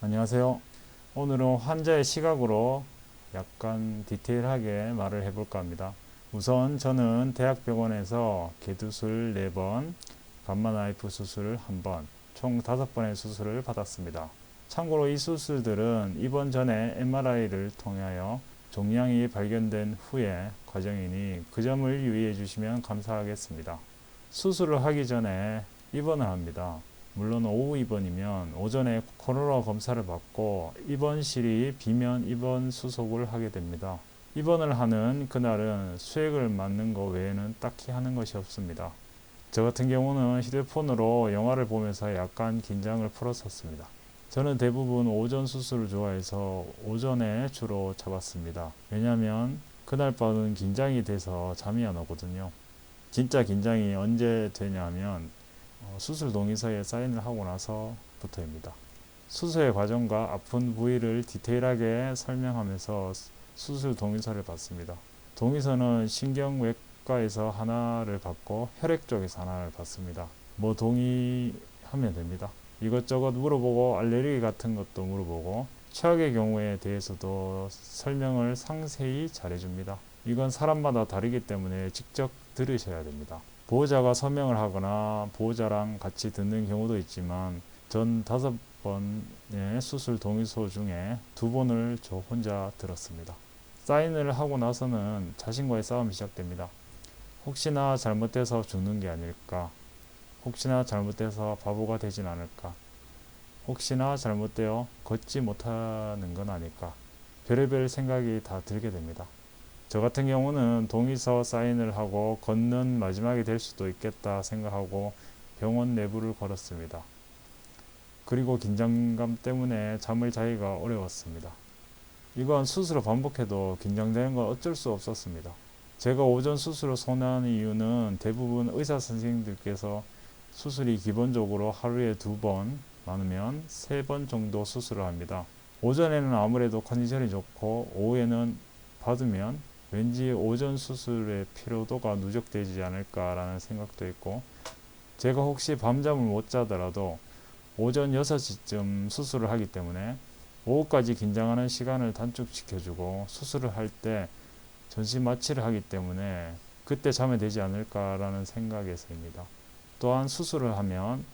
안녕하세요. 오늘은 환자의 시각으로 약간 디테일하게 말을 해볼까 합니다. 우선 저는 대학병원에서 개두술 4번, 감마나이프 수술 1번, 총 5번의 수술을 받았습니다. 참고로 이 수술들은 입원 전에 MRI를 통하여 종양이 발견된 후의 과정이니 그 점을 유의해 주시면 감사하겠습니다. 수술을 하기 전에 입원을 합니다. 물론 오후 입원이면 오전에 코로나 검사를 받고 입원실이 비면 입원 수속을 하게 됩니다. 입원을 하는 그날은 수액을 맞는 것 외에는 딱히 하는 것이 없습니다. 저 같은 경우는 휴대폰으로 영화를 보면서 약간 긴장을 풀었었습니다. 저는 대부분 오전 수술을 좋아해서 오전에 주로 잡았습니다. 왜냐하면 그날 밤은 긴장이 돼서 잠이 안 오거든요. 진짜 긴장이 언제 되냐면 수술 동의서에 사인을 하고 나서부터입니다. 수술의 과정과 아픈 부위를 디테일하게 설명하면서 수술 동의서를 받습니다. 동의서는 신경외과에서 하나를 받고 혈액 쪽에서 하나를 받습니다. 뭐 동의하면 됩니다. 이것저것 물어보고 알레르기 같은 것도 물어보고 최악의 경우에 대해서도 설명을 상세히 잘해줍니다. 이건 사람마다 다르기 때문에 직접 들으셔야 됩니다. 보호자가 서명을 하거나 보호자랑 같이 듣는 경우도 있지만 전 5번의 수술 동의서 중에 2번을 저 혼자 들었습니다. 사인을 하고 나서는 자신과의 싸움이 시작됩니다. 혹시나 잘못돼서 죽는 게 아닐까? 혹시나 잘못돼서 바보가 되진 않을까? 혹시나 잘못되어 걷지 못하는 건 아닐까? 별의별 생각이 다 들게 됩니다. 저 같은 경우는 동의서 사인을 하고 걷는 마지막이 될 수도 있겠다 생각하고 병원 내부를 걸었습니다. 그리고 긴장감 때문에 잠을 자기가 어려웠습니다. 이건 수술을 반복해도 긴장되는 건 어쩔 수 없었습니다. 제가 오전 수술을 선호하는 이유는 대부분 의사 선생님들께서 수술이 기본적으로 하루에 2번, 많으면 3번 정도 수술을 합니다. 오전에는 아무래도 컨디션이 좋고 오후에는 받으면 왠지 오전 수술의 피로도가 누적되지 않을까라는 생각도 있고, 제가 혹시 밤잠을 못 자더라도 오전 6시쯤 수술을 하기 때문에 오후까지 긴장하는 시간을 단축시켜주고 수술을 할 때 전신 마취를 하기 때문에 그때 자면 되지 않을까라는 생각에서입니다. 또한 수술을 하면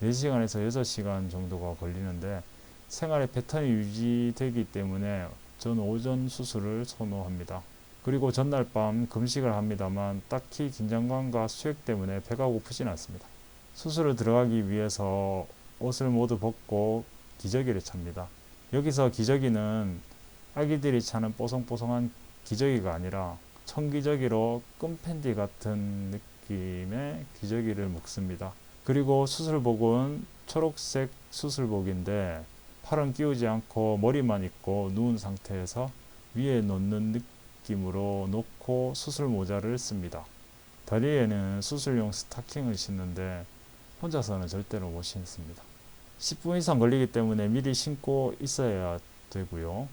4시간에서 6시간 정도가 걸리는데 생활의 패턴이 유지되기 때문에 저는 오전 수술을 선호합니다. 그리고 전날 밤 금식을 합니다만 딱히 긴장감과 수액 때문에 배가 고프진 않습니다. 수술을 들어가기 위해서 옷을 모두 벗고 기저귀를 찹니다. 여기서 기저귀는 아기들이 차는 뽀송뽀송한 기저귀가 아니라 청기저귀로 끈팬티 같은 느낌의 기저귀를 묶습니다. 그리고 수술복은 초록색 수술복인데 팔은 끼우지 않고 머리만 있고 누운 상태에서 위에 놓는 느낌으로 놓고 수술 모자를 씁니다. 다리에는 수술용 스타킹을 신는데 혼자서는 절대로 못 신습니다. 10분 이상 걸리기 때문에 미리 신고 있어야 되고요.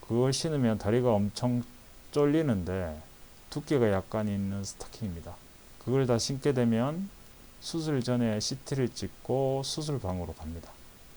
그걸 신으면 다리가 엄청 쫄리는데 두께가 약간 있는 스타킹입니다. 그걸 다 신게 되면 수술 전에 CT를 찍고 수술방으로 갑니다.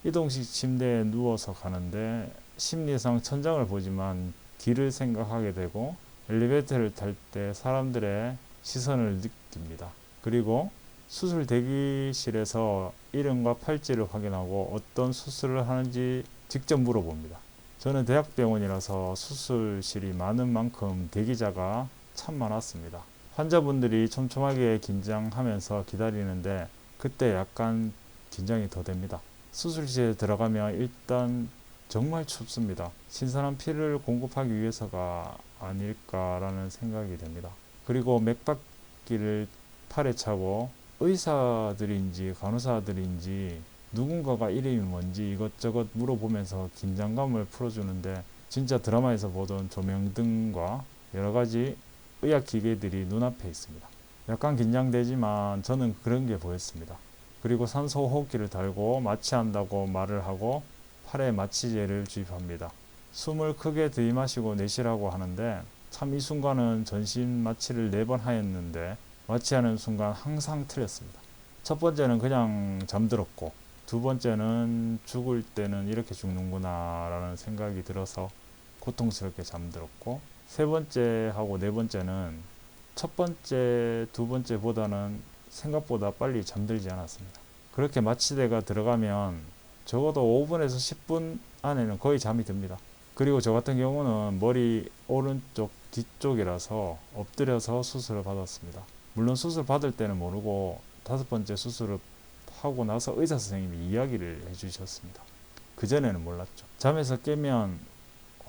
이동식 침대에 누워서 가는데 심리상 천장을 보지만 뒤를 생각하게 되고 엘리베이터를 탈 때 사람들의 시선을 느낍니다. 그리고 수술 대기실에서 이름과 팔찌를 확인하고 어떤 수술을 하는지 직접 물어봅니다. 저는 대학병원이라서 수술실이 많은 만큼 대기자가 참 많았습니다. 환자분들이 촘촘하게 긴장하면서 기다리는데 그때 약간 긴장이 더 됩니다. 수술실에 들어가면 일단 정말 춥습니다. 신선한 피를 공급하기 위해서가 아닐까라는 생각이 됩니다. 그리고 맥박기를 팔에 차고 의사들인지 간호사들인지 누군가가 이름이 뭔지 이것저것 물어보면서 긴장감을 풀어주는데 진짜 드라마에서 보던 조명등과 여러가지 의학기계들이 눈앞에 있습니다. 약간 긴장되지만 저는 그런 게 보였습니다. 그리고 산소호흡기를 달고 마취한다고 말을 하고 팔에 마취제를 주입합니다. 숨을 크게 들이마시고 내쉬라고 하는데 참 이 순간은 전신 마취를 4번 하였는데 마취하는 순간 항상 틀렸습니다. 첫 번째는 그냥 잠들었고, 두 번째는 죽을 때는 이렇게 죽는구나 라는 생각이 들어서 고통스럽게 잠들었고, 세 번째하고 네 번째는 첫 번째, 두 번째보다는 생각보다 빨리 잠들지 않았습니다. 그렇게 마취대가 들어가면 적어도 5분에서 10분 안에는 거의 잠이 듭니다. 그리고 저 같은 경우는 머리 오른쪽 뒤쪽이라서 엎드려서 수술을 받았습니다. 물론 수술 받을 때는 모르고 다섯 번째 수술을 하고 나서 의사 선생님이 이야기를 해주셨습니다. 그전에는 몰랐죠. 잠에서 깨면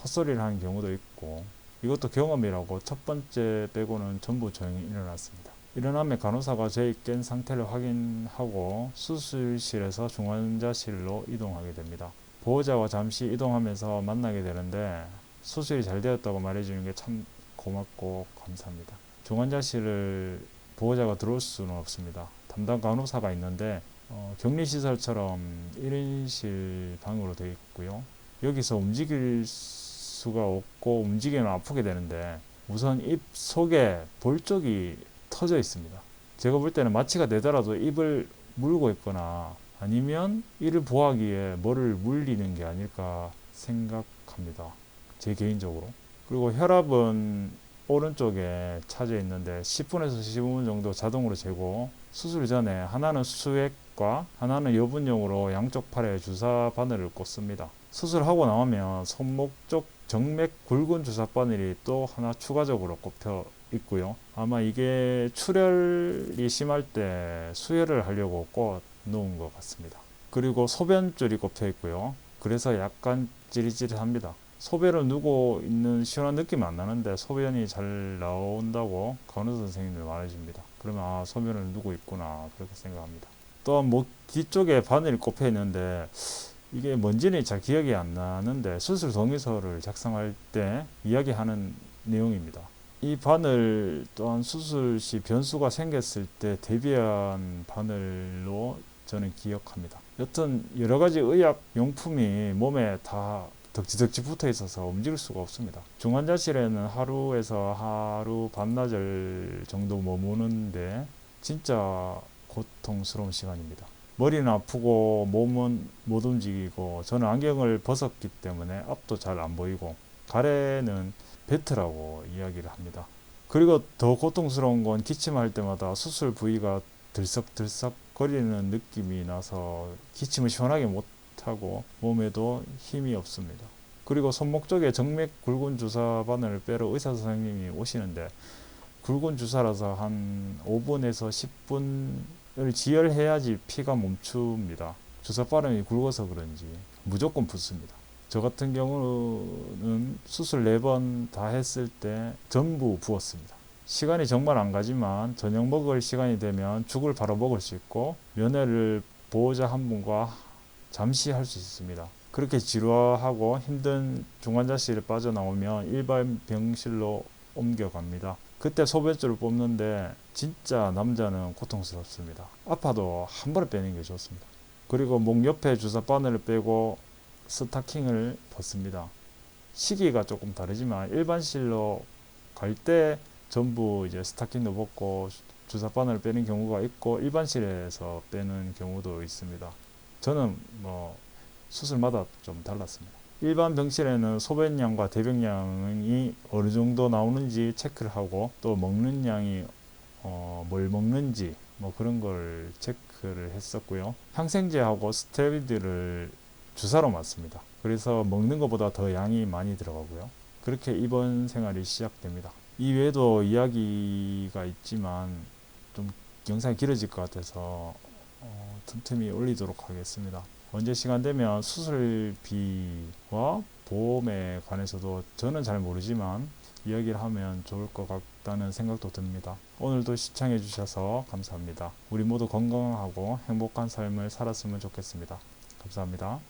헛소리를 하는 경우도 있고, 이것도 경험이라고 첫 번째 빼고는 전부 조용히 일어났습니다. 일어나면 간호사가 저희 깬 상태를 확인하고 수술실에서 중환자실로 이동하게 됩니다. 보호자와 잠시 이동하면서 만나게 되는데 수술이 잘 되었다고 말해주는 게 참 고맙고 감사합니다. 중환자실을 보호자가 들어올 수는 없습니다. 담당 간호사가 있는데 격리시설처럼 1인실 방으로 되어 있고요. 여기서 움직일 수가 없고 움직이면 아프게 되는데 우선 입 속에 볼 쪽이 터져 있습니다. 제가 볼 때는 마취가 되더라도 입을 물고 있거나 아니면 이를 보호하기에 뭐를 물리는 게 아닐까 생각합니다. 제 개인적으로. 그리고 혈압은 오른쪽에 차져 있는데 10분에서 15분 정도 자동으로 재고, 수술 전에 하나는 수액과 하나는 여분용으로 양쪽 팔에 주사 바늘을 꽂습니다. 수술하고 나오면 손목 쪽 정맥 굵은 주사 바늘이 또 하나 추가적으로 꼽혀 있고요. 아마 이게 출혈이 심할 때 수혈을 하려고 꽂 놓은 것 같습니다. 그리고 소변줄이 꼽혀 있고요. 그래서 약간 찌릿찌릿합니다. 소변을 누고 있는 시원한 느낌은 안 나는데 소변이 잘 나온다고 간호사 선생님이 말해줍니다. 그러면 아, 소변을 누고 있구나 그렇게 생각합니다. 또한 목 뒤쪽에 바늘이 꼽혀 있는데 이게 뭔지는 잘 기억이 안 나는데 수술 동의서를 작성할 때 이야기하는 내용입니다. 이 바늘 또한 수술 시 변수가 생겼을 때 대비한 바늘로 저는 기억합니다. 여튼 여러 가지 의약 용품이 몸에 다 덕지덕지 붙어 있어서 움직일 수가 없습니다. 중환자실에는 하루에서 하루 반나절 정도 머무는데 진짜 고통스러운 시간입니다. 머리는 아프고 몸은 못 움직이고, 저는 안경을 벗었기 때문에 앞도 잘 안 보이고 가래는 뱉으라고 이야기를 합니다. 그리고 더 고통스러운 건 기침할 때마다 수술 부위가 들썩들썩 거리는 느낌이 나서 기침을 시원하게 못하고 몸에도 힘이 없습니다. 그리고 손목 쪽에 정맥 굵은 주사 바늘을 빼러 의사 선생님이 오시는데 굵은 주사라서 한 5분에서 10분을 지혈해야지 피가 멈춥니다. 주사 바늘이 굵어서 그런지 무조건 붓습니다. 저 같은 경우는 수술 4번 다 했을 때 전부 부었습니다. 시간이 정말 안 가지만 저녁 먹을 시간이 되면 죽을 바로 먹을 수 있고 면회를 보호자 한 분과 잠시 할 수 있습니다. 그렇게 지루하고 힘든 중환자실에 빠져나오면 일반 병실로 옮겨갑니다. 그때 소변줄을 뽑는데 진짜 남자는 고통스럽습니다. 아파도 한 번에 빼는 게 좋습니다. 그리고 목 옆에 주사 바늘을 빼고 스타킹을 벗습니다. 시기가 조금 다르지만 일반실로 갈 때 전부 이제 스타킹도 벗고 주사 바늘을 빼는 경우가 있고 일반실에서 빼는 경우도 있습니다. 저는 수술마다 좀 달랐습니다. 일반 병실에는 소변량과 대변량이 어느 정도 나오는지 체크를 하고 또 먹는 양이 뭘 먹는지 그런 걸 체크를 했었고요. 항생제하고 스테로이드를 주사로 맞습니다. 그래서 먹는 것보다 더 양이 많이 들어가고요. 그렇게 입원 생활이 시작됩니다. 이 외에도 이야기가 있지만 좀 영상이 길어질 것 같아서 틈틈이 올리도록 하겠습니다. 언제 시간 되면 수술비와 보험에 관해서도 저는 잘 모르지만 이야기를 하면 좋을 것 같다는 생각도 듭니다. 오늘도 시청해 주셔서 감사합니다. 우리 모두 건강하고 행복한 삶을 살았으면 좋겠습니다. 감사합니다.